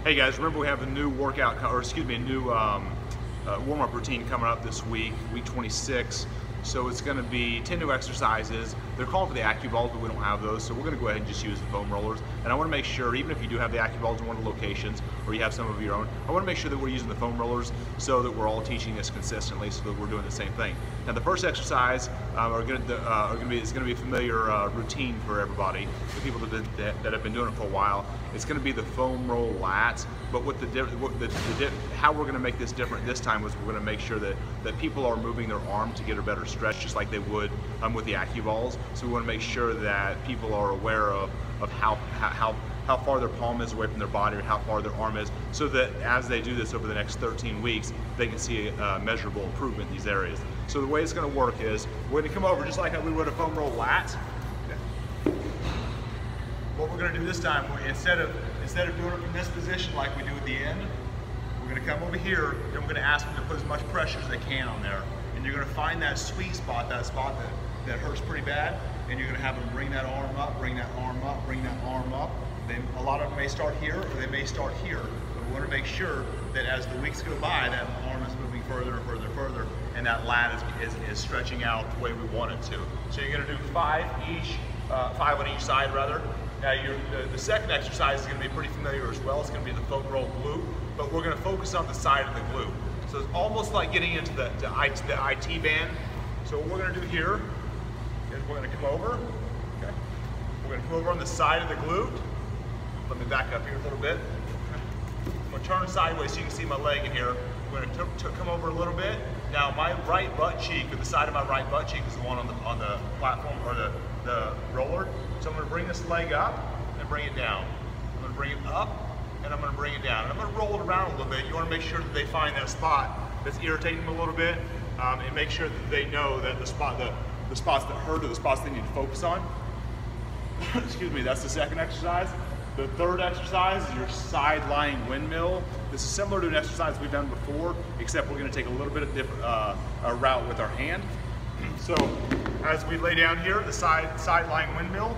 Hey guys, remember we have a new workout, or excuse me, a new warm-up routine coming up this week, week 26. So it's going to be 10 new exercises. They're called for the AccuBalls, but we don't have those, so we're going to go ahead and just use the foam rollers. And I want to make sure, even if you do have the AccuBalls in one of the locations, or you have some of your own, I want to make sure that we're using the foam rollers so that we're all teaching this consistently, so that we're doing the same thing. Now the first exercise is going to be a familiar routine for everybody, the people that have been doing it for a while. It's going to be the foam roll lats, but how we're going to make this different this time is we're going to make sure that people are moving their arm to get a better stretch, just like they would with the AccuBalls. So we want to make sure that people are aware of how far their palm is away from their body or how far their arm is, so that as they do this over the next 13 weeks, they can see a measurable improvement in these areas. So the way it's going to work is we're going to come over just like how we would a foam roll lat. What we're going to do this time, instead of doing it from this position like we do at the end, we're going to come over here and we're going to ask them to put as much pressure as they can on there. And you're going to find that sweet spot, that spot that hurts pretty bad, and you're going to have them bring that arm up, bring that arm up, bring that arm up. Then a lot of them may start here or they may start here, but we want to make sure that as the weeks go by, that arm is moving further and further and further, and that lat is stretching out the way we want it to. So you're going to do five on each side rather. Now the second exercise is going to be pretty familiar as well. It's going to be the foam roll glute, but we're going to focus on the side of the glute. So it's almost like getting into the IT band. So what we're going to do here is we're going to come over. Okay. We're going to come over on the side of the glute. Let me back up here a little bit. I'm going to turn sideways so you can see my leg in here. We're going to come over a little bit. Now my right butt cheek, or the side of my right butt cheek, is the one on the platform or the roller. So I'm going to bring this leg up and bring it down. I'm going to bring it up and I'm going to bring it down. And I'm going to roll it around a little bit. You want to make sure that they find that spot that's irritating them a little bit, and make sure that they know that the spots that hurt are the spots they need to focus on. Excuse me, that's the second exercise. The third exercise is your side lying windmill. This is similar to an exercise we've done before, except we're going to take a little bit of different route with our hand. So as we lay down here, the side lying windmill,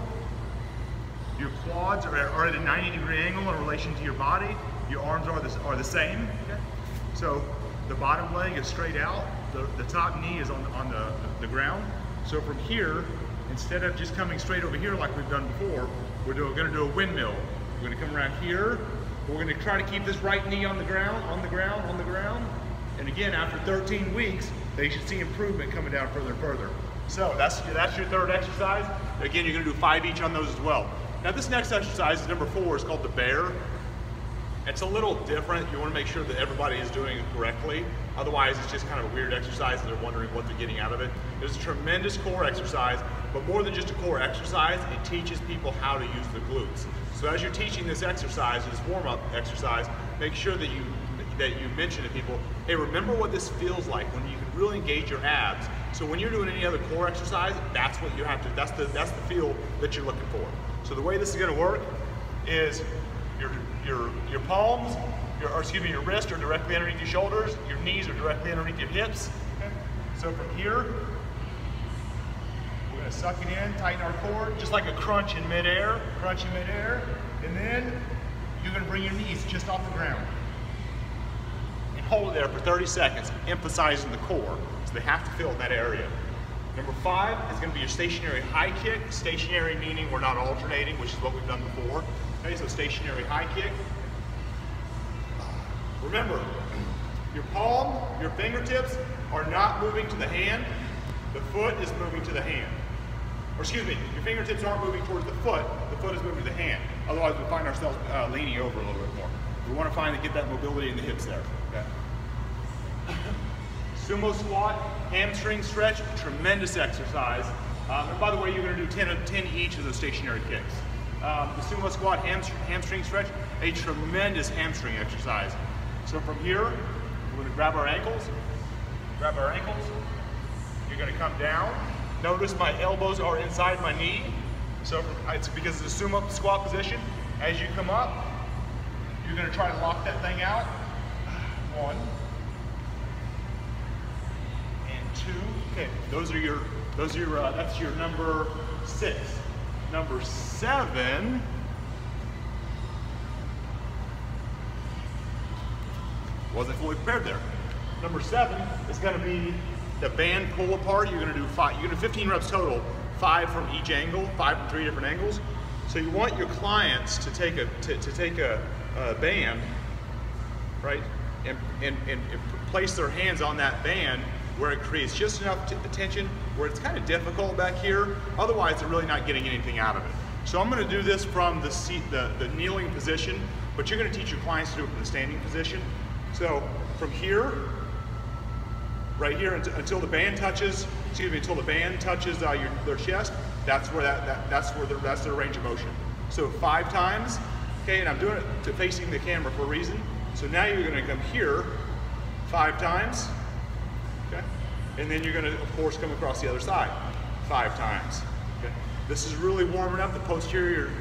your quads are at a 90-degree angle in relation to your body. Your arms are the same. Okay? So the bottom leg is straight out. The top knee is on the ground. So from here, instead of just coming straight over here like we've done before, we're going to do a windmill. We're going to come around here. We're going to try to keep this right knee on the ground, on the ground, on the ground. And again, after 13 weeks, they should see improvement coming down further and further. So that's your third exercise. Again, you're going to do 5 each on those as well. Now this next exercise is number 4. It's called the bear. It's a little different. You want to make sure that everybody is doing it correctly. Otherwise, it's just kind of a weird exercise and they're wondering what they're getting out of it. It's a tremendous core exercise, but more than just a core exercise, it teaches people how to use the glutes. So as you're teaching this exercise, this warm-up exercise, make sure that you mention to people, hey, remember what this feels like when you can really engage your abs. So when you're doing any other core exercise, that's what you have to, that's the feel that you're looking for. So the way this is going to work is your palms, your wrists are directly underneath your shoulders, your knees are directly underneath your hips. Okay. So from here, we're going to suck it in, tighten our core, just like a crunch in midair, and then you're going to bring your knees just off the ground. And hold it there for 30 seconds, emphasizing the core. So they have to feel in that area. Number 5 is going to be your stationary high kick. Stationary meaning we're not alternating, which is what we've done before. Okay, so stationary high kick. Remember, your palm, your fingertips are not moving to the hand. The foot is moving to the hand. Or excuse me, your fingertips aren't moving towards the foot is moving to the hand. Otherwise we find ourselves leaning over a little bit more. We want to get that mobility in the hips there. Okay. Sumo squat, hamstring stretch, tremendous exercise. And by the way, you're going to do 10 each of those stationary kicks. The sumo squat hamstring stretch, a tremendous hamstring exercise. So from here, we're going to grab our ankles. You're going to come down. Notice my elbows are inside my knee. So it's because it's a sumo squat position. As you come up, you're going to try to lock that thing out. 1 and 2. Okay, that's your number 6. Number 7 Wasn't fully prepared there. Number 7 is going to be the band pull apart. You're going to do 15 reps total, 5 from each angle, 5 from 3 different angles. So you want your clients to take a band, right, and place their hands on that band where it creates just enough tension where it's kind of difficult back here. Otherwise, they're really not getting anything out of it. So I'm going to do this from the seat, the kneeling position, but you're going to teach your clients to do it from the standing position. So from here, right here until the band touches, until the band touches their chest. That's their range of motion. So 5 times, okay, and I'm doing it to facing the camera for a reason. So now you're going to come here 5 times, okay, and then you're going to, of course, come across the other side 5 times. Okay, this is really warming up the posterior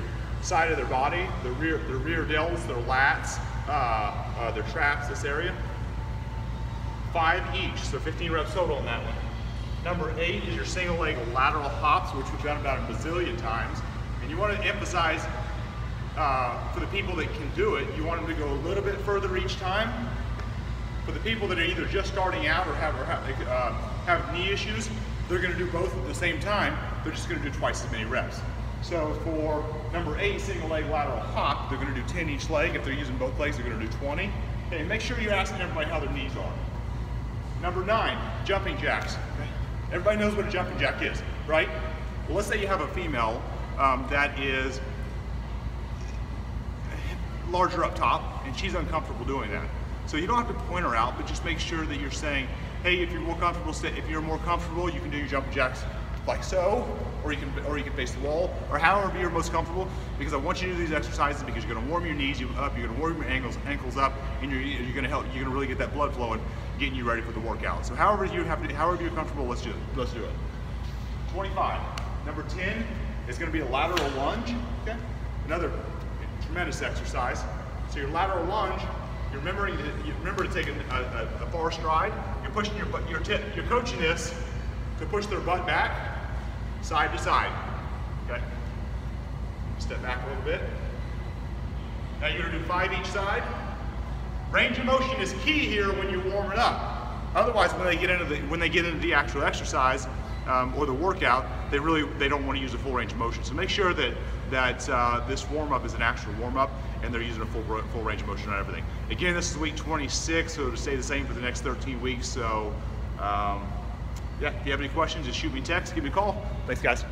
side of their body, the rear delts, their lats, their traps, this area. 5 each, so 15 reps total on that one. Number 8 is your single leg lateral hops, which we've done about a bazillion times. And you want to emphasize, for the people that can do it, you want them to go a little bit further each time. For the people that are either just starting out or have knee issues, they're going to do both at the same time. They're just going to do twice as many reps. So for number 8, single leg lateral hop, they're going to do 10 each leg. If they're using both legs, they're going to do 20. Okay, make sure you're asking everybody how their knees are. Number 9, jumping jacks. Okay. Everybody knows what a jumping jack is, right? Well, let's say you have a female that is larger up top and she's uncomfortable doing that. So you don't have to point her out, but just make sure that you're saying, hey, if you're more comfortable, you can do your jumping jacks like so, or you can face the wall, or however you're most comfortable, because I want you to do these exercises because you're going to warm your knees up, you're going to warm your ankles up, and you're going to really get that blood flowing, getting you ready for the workout. So however you're comfortable, let's do it. 25. Number 10 is going to be a lateral lunge. Okay, another tremendous exercise. So your lateral lunge, you remember to take a far stride. You're pushing you're coaching this to push their butt back, side to side. Okay. Step back a little bit. Now you're going to do 5 each side. Range of motion is key here when you're warming up. Otherwise, when they get into the actual exercise or the workout, they don't want to use a full range of motion. So make sure that this warm up is an actual warm up and they're using a full range of motion on everything. Again, this is week 26, so it'll stay the same for the next 13 weeks. So yeah, if you have any questions, just shoot me a text, give me a call. Thanks, guys.